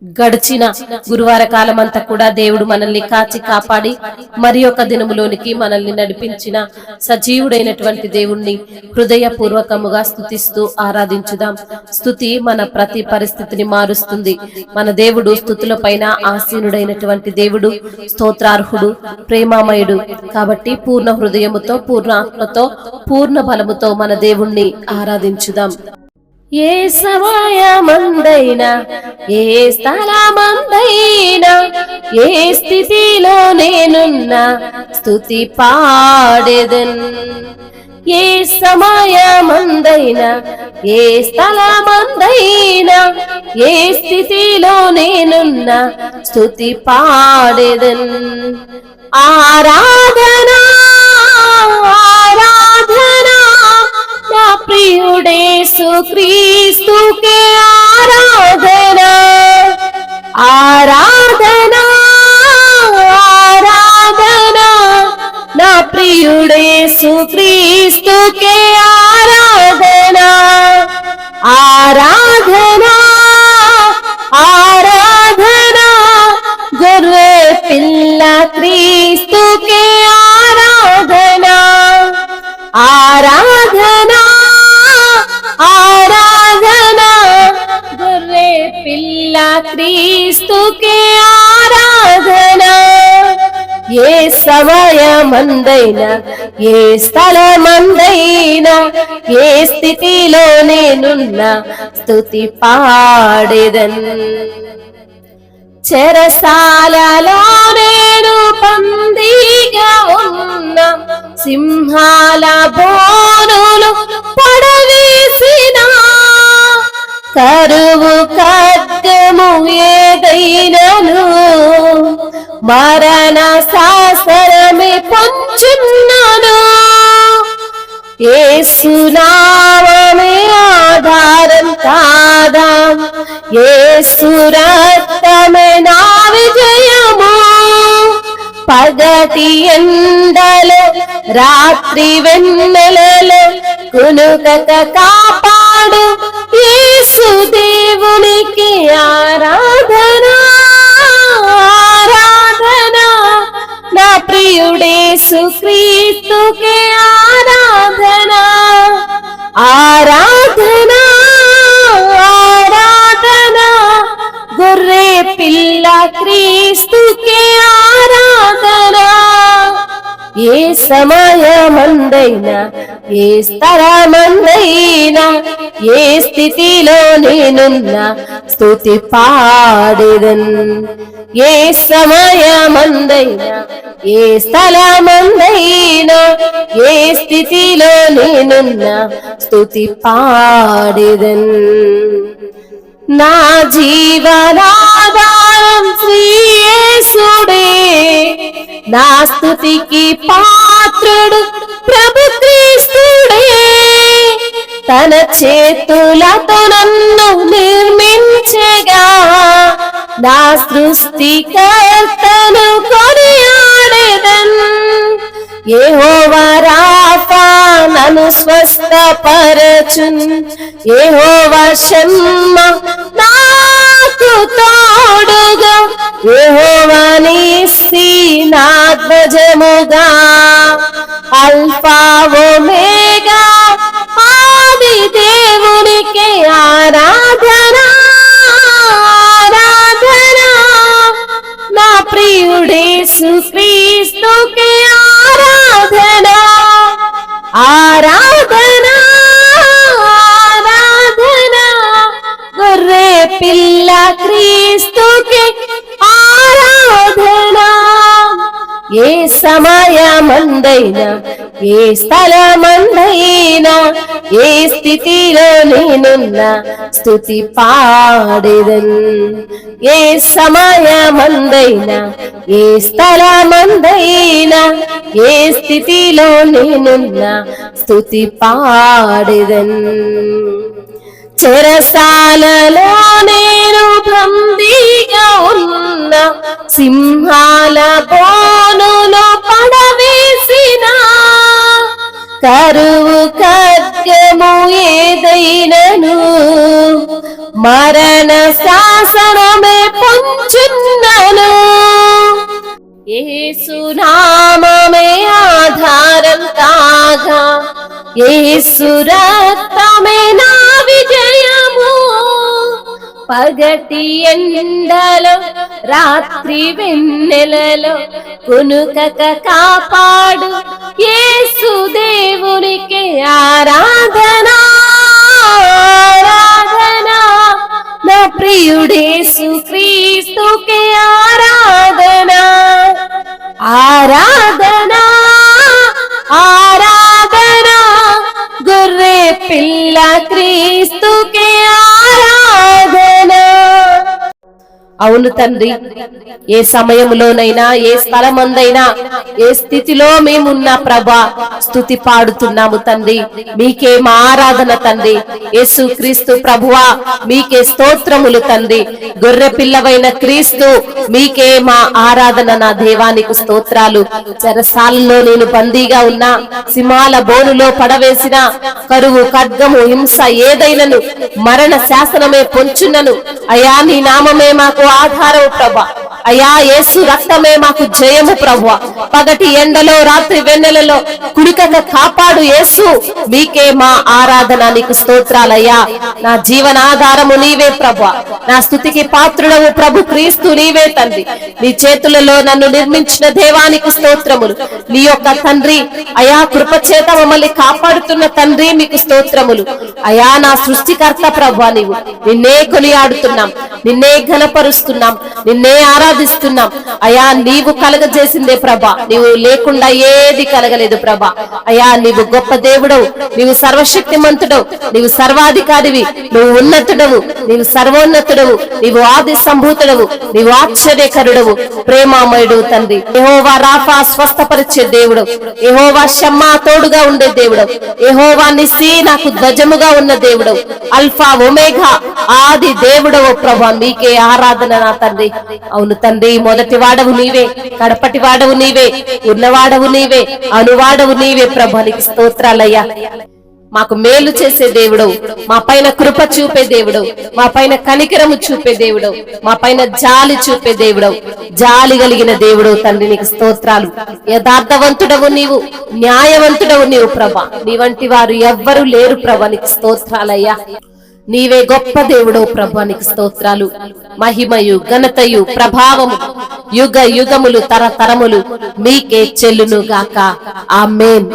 గడిచిన గురువార కాలం అంతా కూడా దేవుడు మనల్ని కాచి కాపాడి మరి ఒక దినములోనికి మనల్ని నడిపించిన సజీవుడైనటువంటి దేవుణ్ణి హృదయపూర్వకముగా స్తుతిస్తూ ఆరాధించుదాం. స్తుతి మన ప్రతి పరిస్థితిని మారుస్తుంది. మన దేవుడు స్తుతుల పైన ఆసీనుడైనటువంటి దేవుడు, స్తోత్రార్హుడు, ప్రేమామయుడు. కాబట్టి పూర్ణ హృదయముతో, పూర్ణ ఆత్మతో, పూర్ణ బలముతో మన దేవుణ్ణి ఆరాధించుదాం. ఏ సమయమందైనా, ఏ స్థలమందైనా, ఏ స్థితిలో నేనున్నా స్తుతి పాడెదన్. ఏ సమయమందైనా, ఏ స్థలమందైనా, ఏ స్థితిలో నేనున్నా స్తుతి పాడెదన్. ఆరాధనా ఆరాధనా నా ప్రియుడేసు క్రీస్తుకే ఆరాధనా. ఆరాధనా ఆరాధనా నా ప్రియుడేసు క్రీస్తుకే ఆరాధనా. ఆరాధనా ఆరాధనా గొర్రె పిల్ల క్రీస్తుకే ఆరాధనా. ఆరాధనా ఆరాధనా గొర్రె పిల్ల క్రీస్తుకే ఆరాధనా. ఏ సమయమందైనా, ఏ స్థలమందైనా, ఏ స్థితిలో నేనున్నా స్తుతి పాడెదన్. చెరసాలలో నేను బందీగా ఉన్న, సింహాల బోనులు పడవేసిన, కరువు ఖడ్గము ఏదైనను మరణ శాసనమే పొంచున్నాను. యేసు నామమే ఆధారం కాదా, యేసు రక్తమే నా విజయము. పగటి ఎండలో, రాత్రి వెన్నెలలో కునుకక కాపాడు యేసు దేవునికి ఆరాధనా. ఆరాధనా నా ప్రియుడేసు క్రీస్తుకే ఆరాధనా. ఆరాధనా ఆరాధనా గొర్రె పిల్ల క్రీస్తుకే ఆరాధనా. ఏ సమయమందైనా, ఏ స్థలమందైనా, ఏ స్థితిలో నేనున్నా స్తుతి పాడెదన్. ఏ సమయమందైనా, ఏ స్థలమందైనా, ఏ స్థితిలో నేనున్నా స్తుతి పాడెదన్. నా జీవనాధారం శ్రీయేసుడే, నా స్తుతికి పాత్రుడు ప్రభు క్రీస్తుడే. తన చేతులతో నన్ను నిర్మించగా, నా సృష్టికర్తను కొనియాడెదన్. యెహోవా రాఫా నన్ను స్వస్థపరచున్, యెహోవా షమ్మా నాకు తోడుగా, యెహోవా నీసి నా ధ్వజముగా. అల్ఫా ఒమేగా ఆది దేవునికే ఆరాధనా. ఆరాధనా నా ప్రియుడేసు క్రీస్తుకే ఆరాధనా. ఆరాధనా ఆరాధనా గొర్రె పిల్ల క్రీస్తుకే ఆరాధనా. ఏ సమయమందైనా, ఏ స్థలమందైనా, ఏ స్థితిలో నేనున్నా స్తుతి పాడెదన్. ఏ సమయమందైనా, ఏ స్థలమందైనా, ఏ స్థితిలో నేనున్నా స్తుతి పాడెదన్. చెరసాలలో నేను బందీగా ఉన్న, సింహాల బోనులో పడవేసిన, కరువు ఖడ్గము ఏదైనను మరణ శాసనమే పొంచున్నను. యేసు నామమే ఆధారం కాగా, యేసు రక్తమే నా విజయము. పగటి ఎండలో రాత్రి వెన్నెలలో కునుకక కాపాడు యేసు దేవునికి ఆరాధన, ఆరాధన. నా ప్రియుడేసు క్రీస్తుకే ఆరాధన, ఆరాధన, ఆరాధన. గొర్రె పిల్ల క్రీస్తుకే ఆరాధన. అవును తండ్రి, ఏ సమయంలోనైనా, ఏ స్థలమందైనా, ఏ స్థితిలో మేమున్నా ప్రభా స్తుతి పాడుతున్నాము తండ్రి. మీకే మా ఆరాధన తండ్రి. యేసు క్రీస్తు ప్రభువా మీకే స్తోత్రములు తండ్రి. గొర్రె పిల్లవైన క్రీస్తు మీకే మా ఆరాధన. నా దేవానికి స్తోత్రాలు. చెరసాలలో నేను బందీగా ఉన్నా, సింహాల బోనులో పడవేసిన, కరువు ఖడ్గము హింస ఏదైనను మరణ శాసనమే పొంచున్నను. అయా నీ నామమే మాకు ఆధారము ప్రభా. అయా యేసు రక్తమే మాకు జయము ప్రభువా. పగటి ఎండలో రాత్రి వెన్నెలలో కుడికగా కాపాడు యేసు మీకే మా ఆరాధన. నీకు స్తోత్రాలయ్యా. నా జీవనాధారము నీవే ప్రభువా. నా స్తుతికి పాత్రుడవు ప్రభు క్రీస్తు నీవే తండ్రి. నీ చేతులలో నన్ను నిర్మించిన దేవానికి స్తోత్రములు. నీ యొక్క తండ్రి అయా కృపచేత మమ్మల్ని కాపాడుతున్న తండ్రి మీకు స్తోత్రములు. అయా నా సృష్టికర్త ప్రభువా, నీవు నిన్నే కొనియాడుతున్నాం, నిన్నే ఘనపరుస్తున్నాం, నిన్నే ఆరాధిస్తున్నాం. అయా నీవు కలగజేసిందే ప్రభా. నీవు లేకుండా ఏది కలగలేదు ప్రభా. అయా నీవు గొప్ప దేవుడవు, నీవు సర్వశక్తిమంతుడవు, నీవు సర్వాధికారివి, నువ్వు ఉన్నతుడవు, నీవు సర్వోన్నతుడవు, నీవు ఆది సంభూతుడవు, నీవు ఆశ్చర్యకరుడవు, ప్రేమామయుడు తండ్రి. యెహోవా రాఫా స్వస్థపరిచే దేవుడు, యెహోవా షమ్మా తోడుగా ఉండే దేవుడు, యెహోవా నిస్సీ నాకు ధ్వజముగా ఉన్న దేవుడు, అల్ఫా ఒమేగా ఆది దేవుడవు ప్రభా. మీకే ఆరాధన నా తండ్రి. అవును తండ్రి, మొదటి వాడవు నీవే, కడపటి వాడవు నీవే, ఉన్నవాడవు నీవే, అనువాడవు నీవే ప్రభా. నీకు స్తోత్రాలయ్యా. మాకు మేలు చేసే దేవుడు, మా పైన కృప చూపే దేవుడు, మా పైన కనికరము చూపే దేవుడు, మా పైన జాలి చూపే దేవుడు, జాలి కలిగిన దేవుడు తండ్రి. నీకు స్తోత్రాలు. యథార్థవంతుడవు నీవు, న్యాయవంతుడవు నీవు ప్రభా. నీ వంటి వారు ఎవ్వరు లేరు ప్రభా. నీకు స్తోత్రాలయ్యా. నీవే గొప్ప దేవుడో ప్రభా. నీకు స్తోత్రాలు. మహిమయు ఘనతయు ప్రభావము యుగ యుగములు తరతరములు మీకే చెల్లును గాక. ఆమేన్.